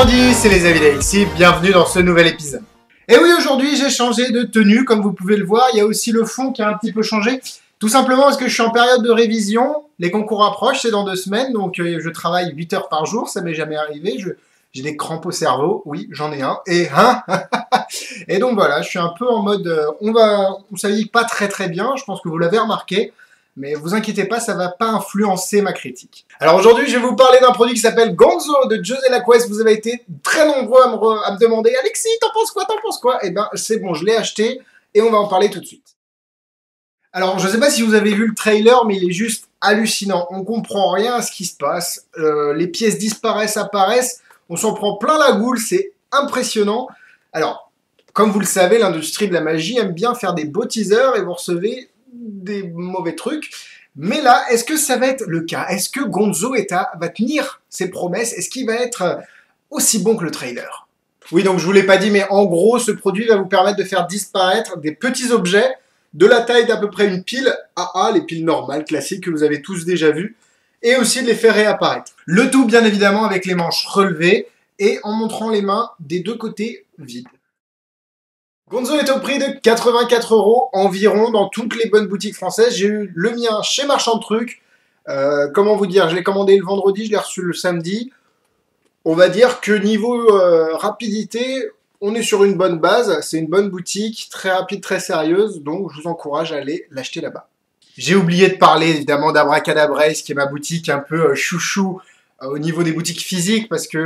vendredi, c'est les avis d'Alexis, bienvenue dans ce nouvel épisode. Et oui, aujourd'hui j'ai changé de tenue, comme vous pouvez le voir, il y a aussi le fond qui a un petit peu changé, tout simplement parce que je suis en période de révision, les concours approchent, c'est dans 2 semaines, donc je travaille 8 heures par jour, ça m'est jamais arrivé, j'ai des crampes au cerveau, oui, j'en ai un, et donc voilà, je suis un peu en mode, on s'habille pas très bien, je pense que vous l'avez remarqué, mais vous inquiétez pas, ça va pas influencer ma critique. Alors aujourd'hui, je vais vous parler d'un produit qui s'appelle Gonzo de José Laquest. Vous avez été très nombreux à me demander « Alexis, t'en penses quoi ?» Eh ben, c'est bon, je l'ai acheté et on va en parler tout de suite. Alors, je sais pas si vous avez vu le trailer, mais il est juste hallucinant. On comprend rien à ce qui se passe. Les pièces disparaissent, apparaissent. On s'en prend plein la goule, c'est impressionnant. Alors, comme vous le savez, l'industrie de la magie aime bien faire des beaux teasers et vous recevez des mauvais trucs. Mais là, est-ce que ça va être le cas? Est-ce que Gonzo va tenir ses promesses? Est-ce qu'il va être aussi bon que le trailer? Oui, donc je vous l'ai pas dit, mais en gros, ce produit va vous permettre de faire disparaître des petits objets de la taille d'à peu près une pile AA, les piles normales, classiques, que vous avez tous déjà vues, et aussi de les faire réapparaître. Le tout, bien évidemment, avec les manches relevées et en montrant les mains des deux côtés vides. Gonzo est au prix de 84 € environ dans toutes les bonnes boutiques françaises. J'ai eu le mien chez Marchand de Trucs. Comment vous dire, je l'ai commandé le vendredi, je l'ai reçu le samedi. On va dire que niveau rapidité, on est sur une bonne base. C'est une bonne boutique, très rapide, très sérieuse. Donc je vous encourage à aller l'acheter là-bas. J'ai oublié de parler évidemment d'Abracadabrace, qui est ma boutique un peu chouchou au niveau des boutiques physiques, parce que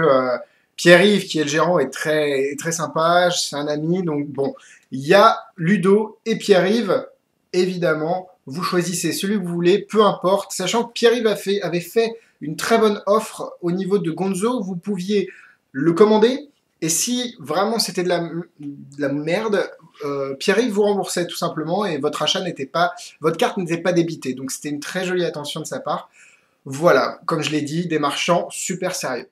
Pierre-Yves, qui est le gérant, est très sympa, c'est un ami, donc bon, il y a Ludo et Pierre-Yves, évidemment, vous choisissez celui que vous voulez, peu importe, sachant que Pierre-Yves avait fait une très bonne offre au niveau de Gonzo, vous pouviez le commander, et si vraiment c'était de la merde, Pierre-Yves vous remboursait tout simplement, et votre carte n'était pas débitée, donc c'était une très jolie attention de sa part. Voilà, comme je l'ai dit, des marchands super sérieux.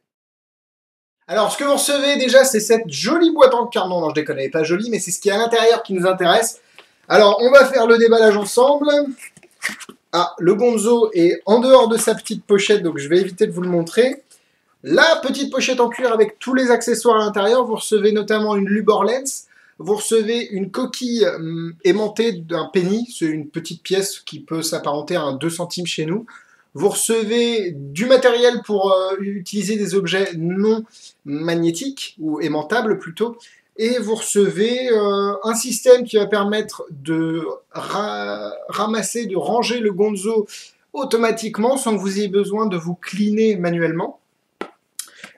Alors, ce que vous recevez déjà, c'est cette jolie boîte en carton. Non, je déconne, elle n'est pas jolie, mais c'est ce qui est à l'intérieur qui nous intéresse. Alors, on va faire le déballage ensemble. Ah, le Gonzo est en dehors de sa petite pochette, donc je vais éviter de vous le montrer. La petite pochette en cuir avec tous les accessoires à l'intérieur. Vous recevez notamment une Luborlens. Vous recevez une coquille aimantée d'un penny. C'est une petite pièce qui peut s'apparenter à un 2 centimes chez nous. Vous recevez du matériel pour utiliser des objets non magnétiques, ou aimantables plutôt, et vous recevez un système qui va permettre de ramasser, de ranger le Gonzo automatiquement sans que vous ayez besoin de vous cleaner manuellement.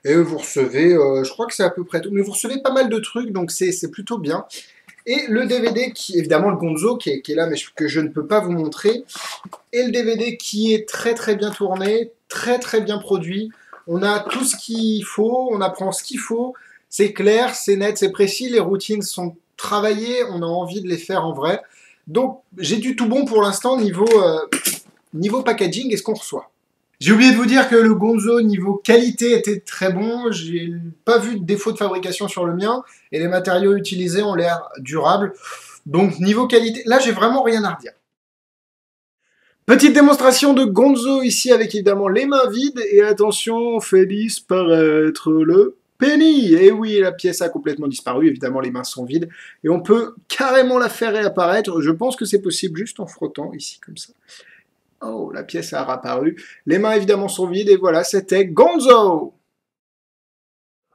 Et vous recevez, je crois que c'est à peu près tout, mais vous recevez pas mal de trucs, donc c'est plutôt bien. Et le DVD, qui évidemment le Gonzo qui est là, mais que je ne peux pas vous montrer. Et le DVD qui est très bien tourné, très bien produit. On a tout ce qu'il faut, on apprend ce qu'il faut. C'est clair, c'est net, c'est précis. Les routines sont travaillées, on a envie de les faire en vrai. Donc j'ai du tout bon pour l'instant niveau packaging et ce qu'on reçoit. J'ai oublié de vous dire que le Gonzo, niveau qualité, était très bon. J'ai pas vu de défaut de fabrication sur le mien. Et les matériaux utilisés ont l'air durables. Donc, niveau qualité, là, j'ai vraiment rien à redire. Petite démonstration de Gonzo ici, avec évidemment les mains vides. Et attention, on fait disparaître le penny. Et oui, la pièce a complètement disparu. Évidemment, les mains sont vides. Et on peut carrément la faire réapparaître. Je pense que c'est possible juste en frottant ici, comme ça. Oh, la pièce a réapparu. Les mains, évidemment, sont vides. Et voilà, c'était Gonzo.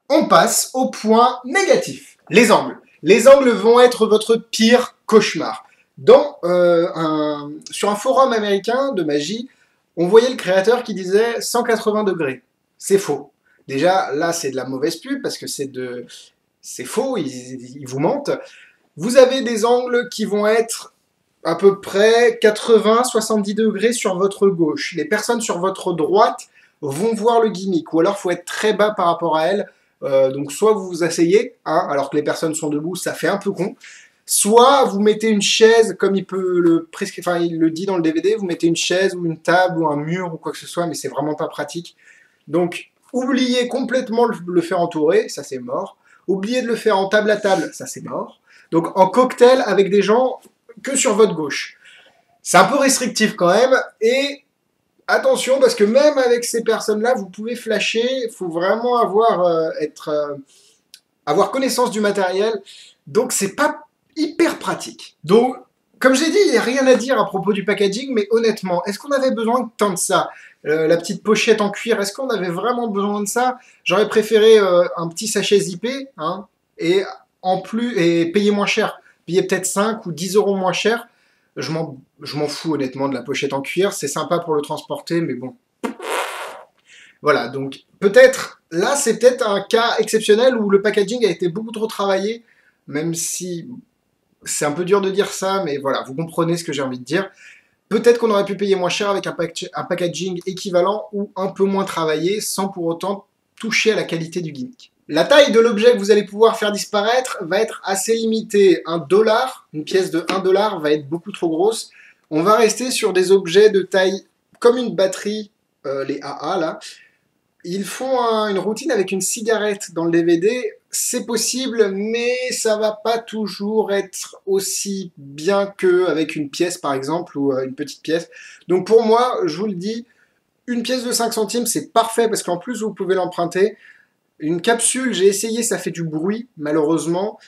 On passe au point négatif. Les angles. Les angles vont être votre pire cauchemar. Sur un forum américain de magie, on voyait le créateur qui disait 180 degrés. C'est faux. Déjà, là, c'est de la mauvaise pub parce que c'est faux, ils vous mentent. Vous avez des angles qui vont être à peu près 80-70 degrés sur votre gauche. Les personnes sur votre droite vont voir le gimmick, ou alors il faut être très bas par rapport à elles. Donc soit vous vous asseyez, hein, alors que les personnes sont debout, ça fait un peu con. Soit vous mettez une chaise, comme il le dit dans le DVD, vous mettez une chaise ou une table ou un mur ou quoi que ce soit, mais c'est vraiment pas pratique. Donc oubliez complètement le faire entourer, ça c'est mort. Oubliez de le faire en table à table, ça c'est mort. Donc en cocktail avec des gens que sur votre gauche. C'est un peu restrictif quand même, et attention, parce que même avec ces personnes-là, vous pouvez flasher. Il faut vraiment avoir connaissance du matériel. Donc, c'est pas hyper pratique. Donc, comme j'ai dit, il n'y a rien à dire à propos du packaging, mais honnêtement, est-ce qu'on avait besoin de tant de ça? La petite pochette en cuir, est-ce qu'on avait vraiment besoin de ça? J'aurais préféré un petit sachet zippé, hein, et payer moins cher. Payer peut-être 5 ou 10 euros moins cher. Je m'en fous honnêtement de la pochette en cuir, c'est sympa pour le transporter, mais bon. Voilà, donc peut-être, là c'est peut-être un cas exceptionnel où le packaging a été beaucoup trop travaillé, même si c'est un peu dur de dire ça, mais voilà, vous comprenez ce que j'ai envie de dire. Peut-être qu'on aurait pu payer moins cher avec un packaging équivalent ou un peu moins travaillé, sans pour autant toucher à la qualité du gimmick. La taille de l'objet que vous allez pouvoir faire disparaître va être assez limitée. $1, une pièce de $1 va être beaucoup trop grosse. On va rester sur des objets de taille comme une batterie, les AA là. Ils font une routine avec une cigarette dans le DVD. C'est possible, mais ça va pas toujours être aussi bien qu'avec une pièce par exemple, ou une petite pièce. Donc pour moi, je vous le dis, une pièce de 5 centimes, c'est parfait parce qu'en plus vous pouvez l'emprunter. Une capsule, j'ai essayé, ça fait du bruit, malheureusement.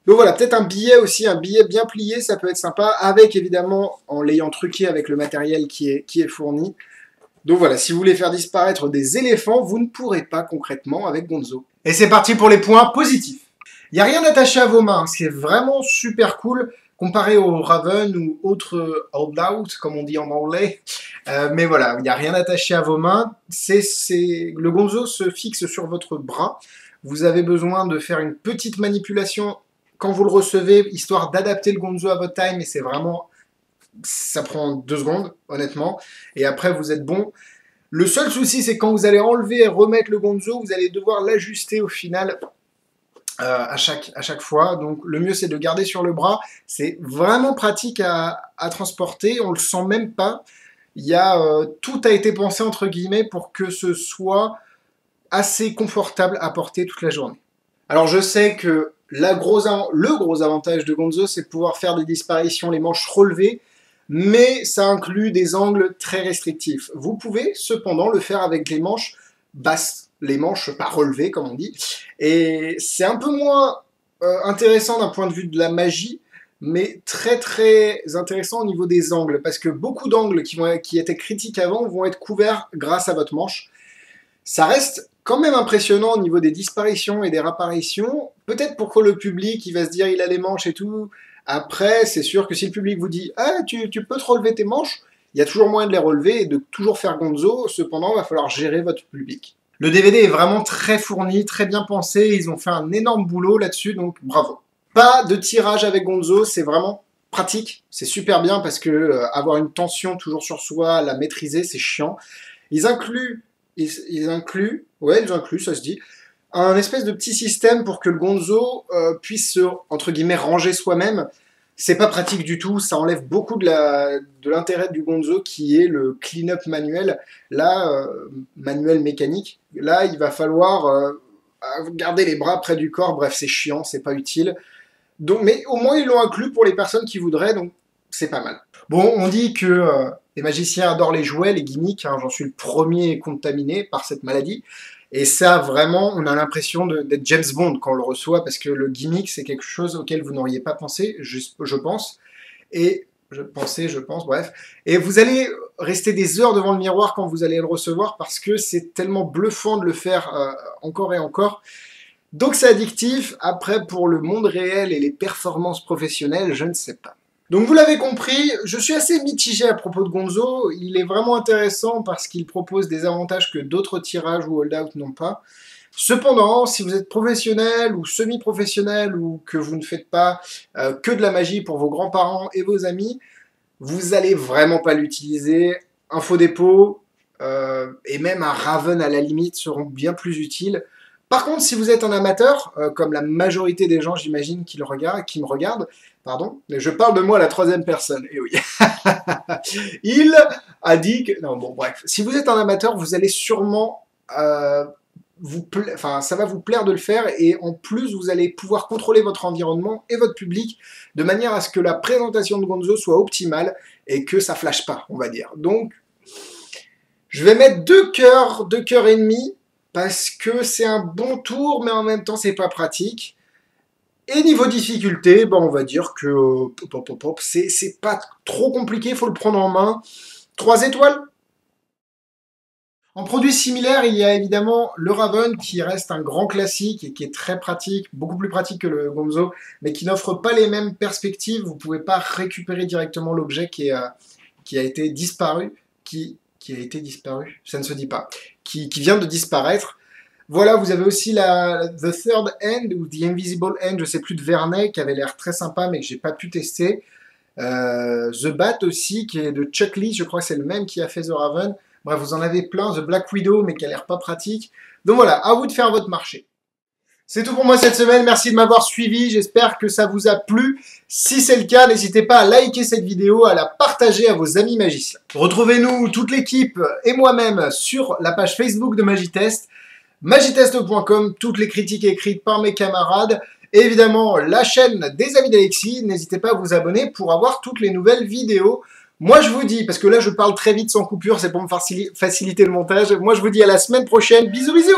Donc voilà, peut-être un billet aussi, un billet bien plié, ça peut être sympa, avec évidemment, en l'ayant truqué avec le matériel qui est fourni. Donc voilà, si vous voulez faire disparaître des éléphants, vous ne pourrez pas concrètement avec Gonzo. Et c'est parti pour les points positifs. Il n'y a rien attaché à vos mains, c'est vraiment super cool, comparé au Raven ou autre holdout, comme on dit en anglais. Mais voilà, il n'y a rien attaché à vos mains. Le Gonzo se fixe sur votre bras. Vous avez besoin de faire une petite manipulation quand vous le recevez, histoire d'adapter le Gonzo à votre taille, mais c'est vraiment... ça prend 2 secondes, honnêtement. Et après, vous êtes bon. Le seul souci, c'est quand vous allez enlever et remettre le Gonzo, vous allez devoir l'ajuster au final à chaque fois. Donc le mieux, c'est de garder sur le bras. C'est vraiment pratique à transporter. On le sent même pas. Tout a été pensé, entre guillemets, pour que ce soit assez confortable à porter toute la journée. Alors je sais que le gros avantage de Gonzo, c'est de pouvoir faire des disparitions, les manches relevées, mais ça inclut des angles très restrictifs. Vous pouvez cependant le faire avec les manches basses, les manches pas relevées comme on dit, et c'est un peu moins intéressant d'un point de vue de la magie, mais très très intéressant au niveau des angles, parce que beaucoup d'angles qui étaient critiques avant vont être couverts grâce à votre manche. Ça reste quand même impressionnant au niveau des disparitions et des réapparitions, peut-être pour que le public il va se dire il a les manches et tout. Après, c'est sûr que si le public vous dit « Ah, tu peux te relever tes manches », il y a toujours moyen de les relever et de toujours faire Gonzo, cependant, il va falloir gérer votre public. Le DVD est vraiment très fourni, très bien pensé, ils ont fait un énorme boulot là-dessus, donc bravo. Pas de tirage avec Gonzo, c'est vraiment pratique, c'est super bien parce que avoir une tension toujours sur soi, la maîtriser, c'est chiant. Ils incluent, ça se dit, un espèce de petit système pour que le Gonzo puisse se, entre guillemets, ranger soi-même. C'est pas pratique du tout, ça enlève beaucoup de l'intérêt du Gonzo qui est le clean-up manuel. Là, manuel mécanique, là il va falloir garder les bras près du corps, bref c'est chiant, c'est pas utile. Donc, mais au moins ils l'ont inclus pour les personnes qui voudraient, donc c'est pas mal. Bon, on dit que les magiciens adorent les jouets, les gimmicks, hein, j'en suis le premier contaminé par cette maladie. Et ça, vraiment, on a l'impression d'être James Bond quand on le reçoit, parce que le gimmick, c'est quelque chose auquel vous n'auriez pas pensé, je pense. Bref. Et vous allez rester des heures devant le miroir quand vous allez le recevoir, parce que c'est tellement bluffant de le faire encore et encore. Donc c'est addictif. Après, pour le monde réel et les performances professionnelles, je ne sais pas. Donc vous l'avez compris, je suis assez mitigé à propos de Gonzo. Il est vraiment intéressant parce qu'il propose des avantages que d'autres tirages ou holdout n'ont pas. Cependant, si vous êtes professionnel ou semi-professionnel ou que vous ne faites pas que de la magie pour vos grands-parents et vos amis, vous n'allez vraiment pas l'utiliser. Un faux dépôt et même un Raven à la limite seront bien plus utiles. Par contre, si vous êtes un amateur, comme la majorité des gens, j'imagine, qui me regardent, pardon, je parle de moi à la troisième personne, et oui. Il a dit que... Non, bon, bref. Si vous êtes un amateur, vous allez sûrement... ça va vous plaire de le faire, et en plus, vous allez pouvoir contrôler votre environnement et votre public, de manière à ce que la présentation de Gonzo soit optimale, et que ça flash pas, on va dire. Donc... Je vais mettre 2 cœurs et demi, parce que c'est un bon tour, mais en même temps, c'est pas pratique. Et niveau difficulté, on va dire que c'est pas trop compliqué, il faut le prendre en main. 3 étoiles. En produits similaires, il y a évidemment le Raven qui reste un grand classique et qui est très pratique, beaucoup plus pratique que le Gonzo, mais qui n'offre pas les mêmes perspectives. Vous ne pouvez pas récupérer directement l'objet qui a été disparu, qui a été disparu, ça ne se dit pas, qui vient de disparaître. Voilà, vous avez aussi The Third End ou The Invisible End, je sais plus, de Vernet, qui avait l'air très sympa mais que j'ai pas pu tester. The Bat aussi, qui est de Chuck Lee, je crois que c'est le même qui a fait The Raven. Bref, vous en avez plein, The Black Widow, mais qui a l'air pas pratique. Donc voilà, à vous de faire votre marché. C'est tout pour moi cette semaine, merci de m'avoir suivi, j'espère que ça vous a plu. Si c'est le cas, n'hésitez pas à liker cette vidéo, à la partager à vos amis magiciens. Retrouvez-nous, toute l'équipe et moi-même, sur la page Facebook de Magitest, magitest.com, toutes les critiques écrites par mes camarades, et évidemment la chaîne des amis d'Alexis, n'hésitez pas à vous abonner pour avoir toutes les nouvelles vidéos. Moi je vous dis, parce que là je parle très vite sans coupure, c'est pour me faciliter le montage, moi je vous dis à la semaine prochaine, bisous bisous.